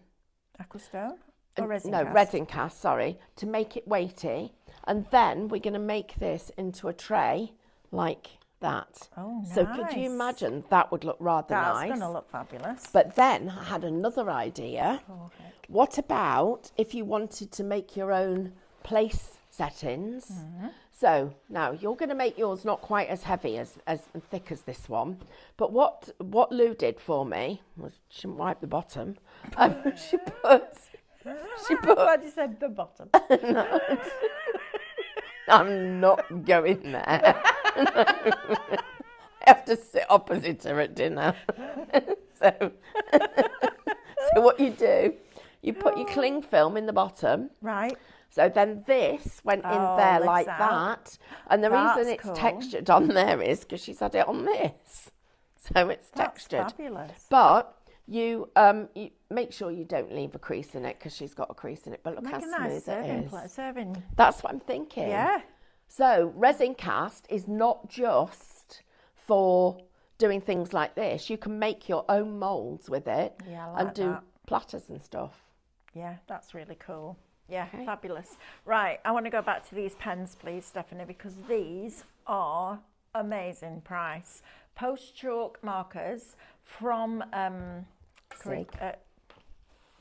Aquastone? Or resin No, cast? resin cast, sorry, to make it weighty. And then we're going to make this into a tray like that. Oh, So could you nice. imagine? That would look rather That's nice. going to look fabulous. But then I had another idea. Oh, heck. What about if you wanted to make your own place settings? Mm-hmm. So now you're going to make yours not quite as heavy as thick as this one. But what Lou did for me was she didn't wipe the bottom. She put. I'm glad you said the bottom. I'm not going there. I have to sit opposite her at dinner. So what you do, you put your cling film in the bottom. Right. So then this went in there lifts like out. that. And the reason That's it's cool. textured on there is because she's had it on this. So it's That's textured. fabulous. But you make sure you don't leave a crease in it because she's got a crease in it. But look Make how a smooth nice it is. serving. That's what I'm thinking. Yeah. So resin cast is not just for doing things like this. You can make your own moulds with it Yeah, I like and do that. platters and stuff. Yeah, that's really cool. Yeah, Okay. fabulous. Right, I want to go back to these pens, please, Stephanie, because these are amazing price. Post chalk markers from Zig. what?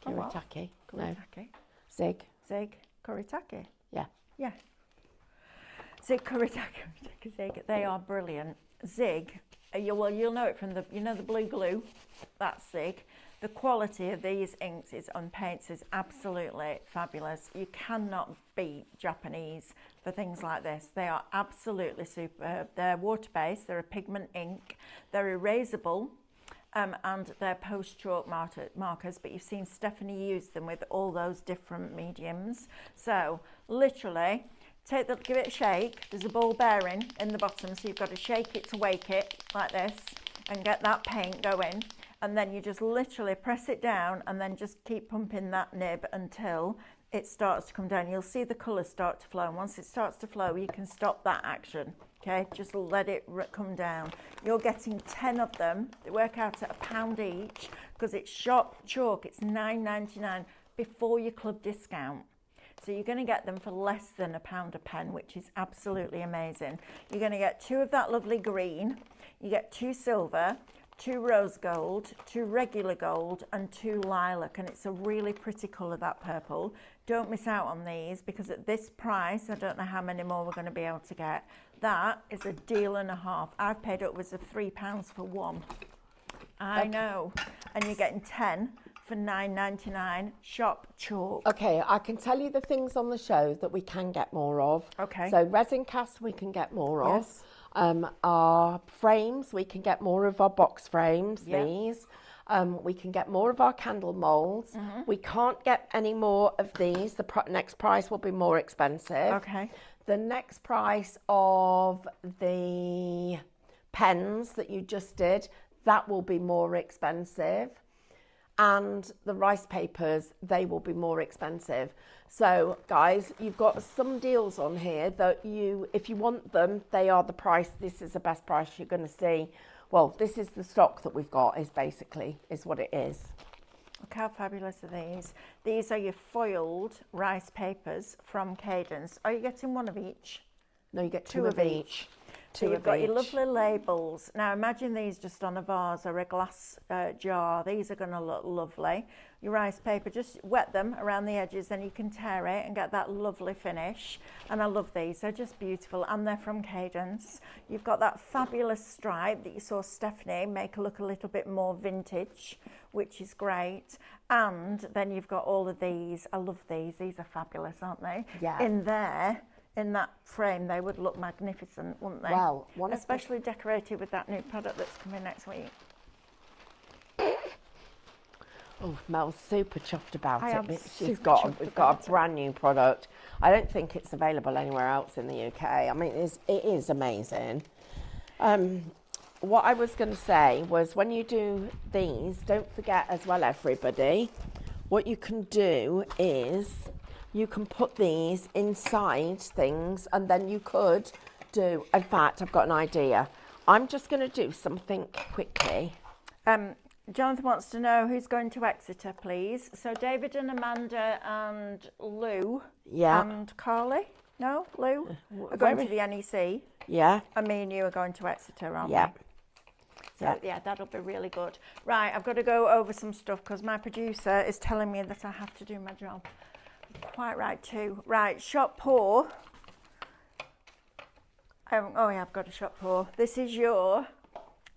Kuritake. No. Kuritake. Zig. Zig Kuritake. Yeah. Yeah. Zig Kuritake. Zig. They are brilliant. Zig. You'll know it from the blue glue. That's Zig. The quality of these inks and paints is absolutely fabulous. You cannot beat Japanese for things like this. They are absolutely superb. They're water-based, they're a pigment ink, they're erasable, and they're post-chalk markers, but you've seen Stephanie use them with all those different mediums. So, literally, give it a shake. There's a ball bearing in the bottom, so you've got to shake it to wake it, like this, and get that paint going. And then you just literally press it down and then just keep pumping that nib until it starts to come down. You'll see the colour start to flow. And once it starts to flow, you can stop that action. Okay, just let it come down. You're getting 10 of them. They work out at £1 each because it's shop chalk. It's $9.99 before your club discount. So you're going to get them for less than £1 a pen, which is absolutely amazing. You're going to get 2 of that lovely green. You get 2 silver, 2 rose gold, 2 regular gold, and 2 lilac, and it's a really pretty colour, that purple. Don't miss out on these because at this price, I don't know how many more we're going to be able to get. That is a deal and a half. I've paid upwards of £3 for one. I know, and you're getting 10 for $9.99 shop chalk. Okay, I can tell you the things on the show that we can get more of. Okay. So resin cast we can get more of. Yes. Our frames, we can get more of our box frames, Yep. these. We can get more of our candle molds. We can't get any more of these. The next price will be more expensive. Okay. The next price of the pens that you just did, that will be more expensive. And the rice papers, they will be more expensive. So guys, you've got some deals on here that if you want them, they are the price. This is the best price you're going to see. Well, this is the stock that we've got, is what it is. Look how fabulous are these. These are your foiled rice papers from Cadence. Are you getting one of each? No, you get two of each. So you've got your lovely labels. Now imagine these just on a vase or a glass jar. These are going to look lovely. Your rice paper, just wet them around the edges, then you can tear it and get that lovely finish. And I love these, they're just beautiful, and they're from Cadence. You've got that fabulous stripe that you saw Stephanie make look a little bit more vintage, which is great. And then you've got all of these. I love these are fabulous, aren't they? Yeah. In there, in that frame, they would look magnificent, wouldn't they? Well, especially decorated with that new product that's coming next week. Oh, Mel's super chuffed about I am it. super chuffed We've about got a brand new product. I don't think it's available anywhere else in the UK. I mean, it is amazing. What I was going to say was, when you do these, don't forget as well, everybody, what you can do is you can put these inside things, and then you could do, in fact, I've got an idea. I'm just going to do something quickly. Jonathan wants to know who's going to Exeter, please. So David and Amanda and Lou and Carly. No, Lou are going to the NEC. Yeah. And me and you are going to Exeter, aren't we? So yeah, that'll be really good. Right, I've got to go over some stuff because my producer is telling me that I have to do my job. Quite right too. Right, shop pour. Oh yeah, I've got a shop pour. This is your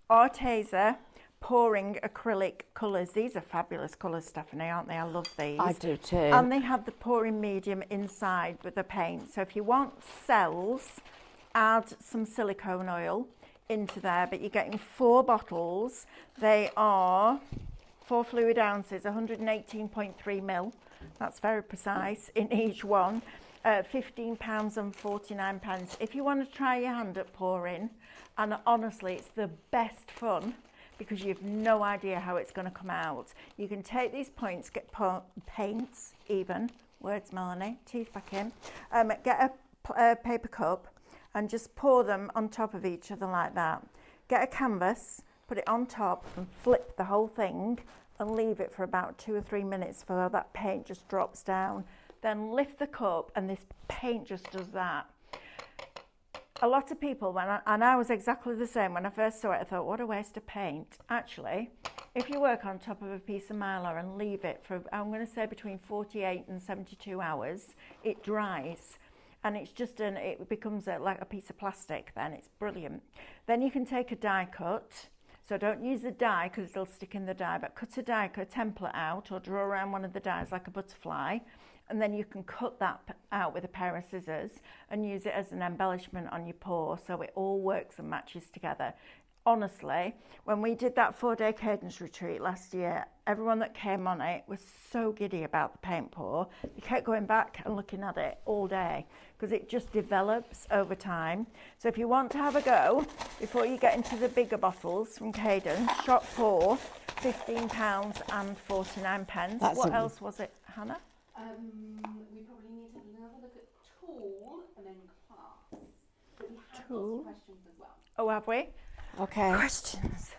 Arteza pouring acrylic colours. These are fabulous colours, Stephanie, aren't they? I love these. I do too. And they have the pouring medium inside with the paint. So if you want cells, add some silicone oil into there, but you're getting 4 bottles. They are 4 fluid ounces, 118.3 mil. That's very precise in each one. £15.49. If you want to try your hand at pouring, and honestly, it's the best fun, because you've no idea how it's going to come out. You can take these points, get paints even, words Melanie, teeth back in, get a paper cup and just pour them on top of each other like that. Get a canvas, put it on top and flip the whole thing and leave it for about 2 or 3 minutes for that paint just drops down. Then lift the cup and this paint just does that. A lot of people, and I was exactly the same, when I first saw it, I thought, what a waste of paint. Actually, if you work on top of a piece of mylar and leave it for, I'm going to say between 48 and 72 hours, it dries. And it's just it becomes like a piece of plastic then. It's brilliant. Then you can take a die cut. So don't use the die because it'll stick in the die, but cut a die cut template out or draw around one of the dies like a butterfly. And then you can cut that out with a pair of scissors and use it as an embellishment on your pour, so it all works and matches together. Honestly, when we did that 4-day Cadence retreat last year, everyone that came on it was so giddy about the paint pour. They kept going back and looking at it all day because it just develops over time. So if you want to have a go, before you get into the bigger bottles from Cadence, shop pour, £15.49. What else was it, Hannah? We probably need to have a look at tool and then class. But we have Tool. lots of questions as well. Oh, have we? Okay. Questions.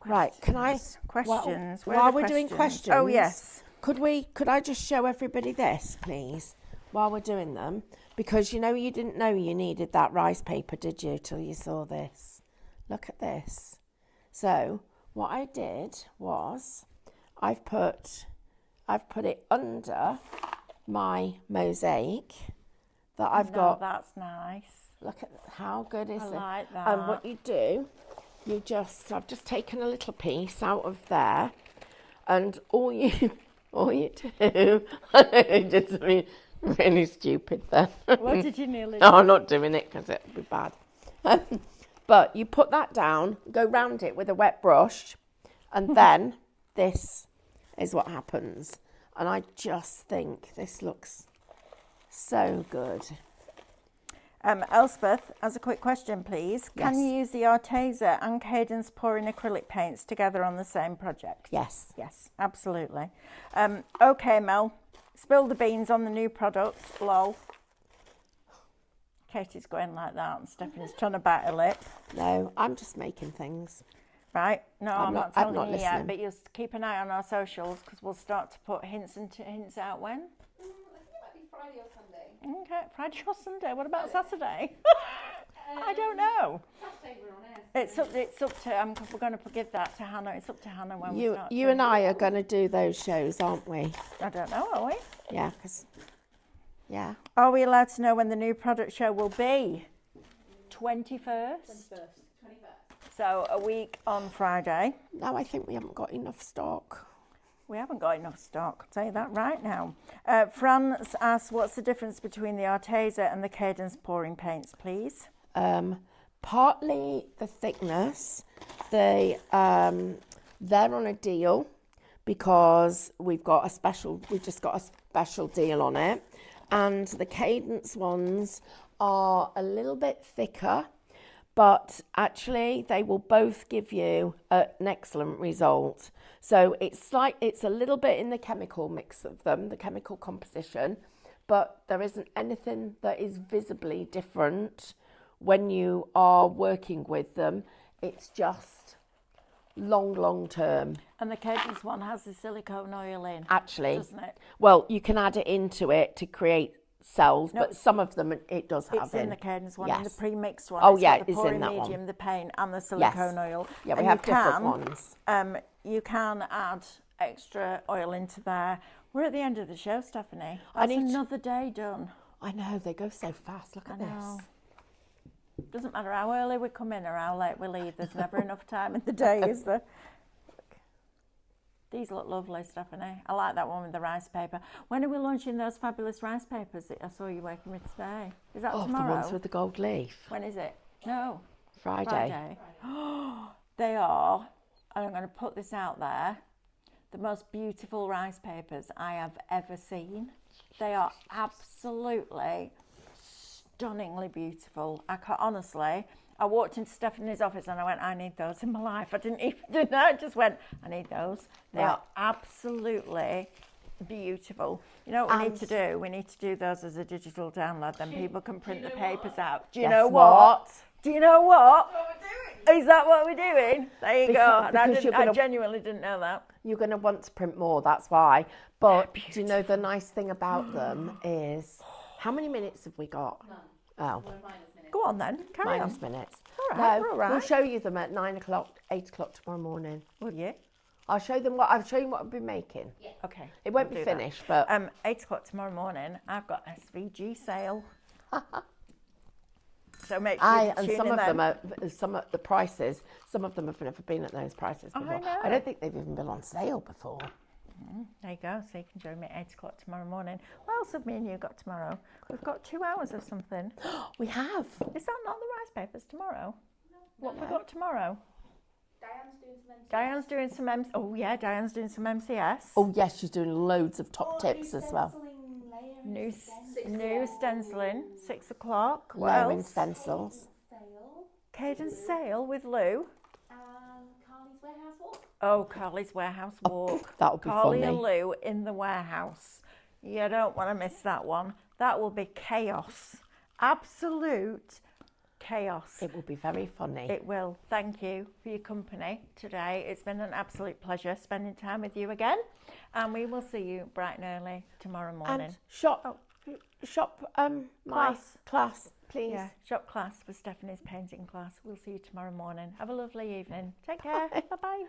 Right, can I? Questions. While we're doing questions. Oh, yes. Could I just show everybody this, please, while we're doing them? Because you didn't know you needed that rice paper, did you, till you saw this? Look at this. So what I did was I've put it under my mosaic that I've got. That's nice. Look at how good is it? I like that. And what you do, I've just taken a little piece out of there, and all you do, just really stupid then. What did you nearly do? No, I'm not doing it because it would be bad. But you put that down, go round it with a wet brush, and then this is what happens. And I just think this looks so good. Elspeth, as a quick question, please. Can Yes. you use the Arteza and Cadence pouring acrylic paints together on the same project? Yes. Yes, absolutely. Okay, Mel, spill the beans on the new product, lol. Katie's going like that and Stephanie's trying to bite her lip. No, I'm just making things. Right? No, I'm not telling you listening. yet, but you'll keep an eye on our socials because we'll start to put hints out when? I think it might be Friday or Sunday. Okay, Friday or Sunday. What about Saturday? I don't know. Saturday we're on air. It's up to. We're going to give that to Hannah. It's up to Hannah when we You start. and I are going to do those shows, aren't we? I don't know. Are we? Yeah, because, yeah. Are we allowed to know when the new product show will be? 21st. 21st. So a week on Friday. Now I think we haven't got enough stock. We haven't got enough stock, I'll tell you that right now. Franz asks, what's the difference between the Arteza and the Cadence pouring paints, please? Partly the thickness. They're on a deal because we've just got a special deal on it. And the Cadence ones are a little bit thicker, but actually they will both give you an excellent result. So it's a little bit in the chemical mix of them, the chemical composition, but there isn't anything that is visibly different when you are working with them. It's just long term. And the Cadence one has the silicone oil in, Actually, doesn't it? well, you can add it into it to create cells, but some of them it does have It's in the Cadence one, in the Yes. pre-mixed one. Oh, It's yeah, got the it's in pouring that medium, one. the paint, and the silicone oil. Yeah, we And have different ones. You can add extra oil into there. We're at the end of the show, Stephanie. I That's need to- another day done. I know, they go so fast. Look at know. this. Doesn't matter how early we come in or how late we leave. There's never enough time in the day, is there? These look lovely, Stephanie. I like that one with the rice paper. When are we launching those fabulous rice papers that I saw you working with today? Is that tomorrow? The ones with the gold leaf. When is it? No. Friday. They are, and I'm going to put this out there, the most beautiful rice papers I have ever seen. They are absolutely stunningly beautiful. I walked into Stephanie's office and I went, I need those in my life. I didn't even do that. I just went, I need those. They are absolutely beautiful. You know what we need to do? We need to do those as a digital download. Then people can print the papers out. Do you know what? Do you know what? Is that what we're doing? There you go. And I genuinely didn't know that. You're going to want to print more, that's why. But do you know the nice thing about them is, how many minutes have we got? None. Oh, We're minus minutes. Go on then. Carry minus on. minutes. All right, No, we're all right. we'll show you them at 9 o'clock, 8 o'clock tomorrow morning. Will you? I'll show you what I've been making. Okay. It won't we'll be do that. finished, but 8 o'clock tomorrow morning, I've got SVG sale. So make sure you and tune some in of then. them are some of the prices. Some of them have never been at those prices before. know. I don't think they've even been on sale before. There you go. So you can join me at 8 o'clock tomorrow morning. What else have me and you got tomorrow? We've got 2 hours of something. We have. Is that not the rice papers tomorrow? What have we got tomorrow? Diane's doing some MCs. Diane's doing some MCS. Oh yes, she's doing loads of top tips as well. New stenciling, 6 o'clock. What Layering else? stencils. Cadence sale with Lou. Carly's Warehouse Walk. Oh, Carly's Warehouse Walk. That'll be Carly funny. and Lou in the warehouse. You don't want to miss that one. That will be chaos. Absolute chaos. It will be very funny. It will. Thank you for your company today. It's been an absolute pleasure spending time with you again. And we will see you bright and early tomorrow morning. And shop my class, please. Yeah, shop class for Stephanie's painting class. We'll see you tomorrow morning. Have a lovely evening. Take care. Bye-bye.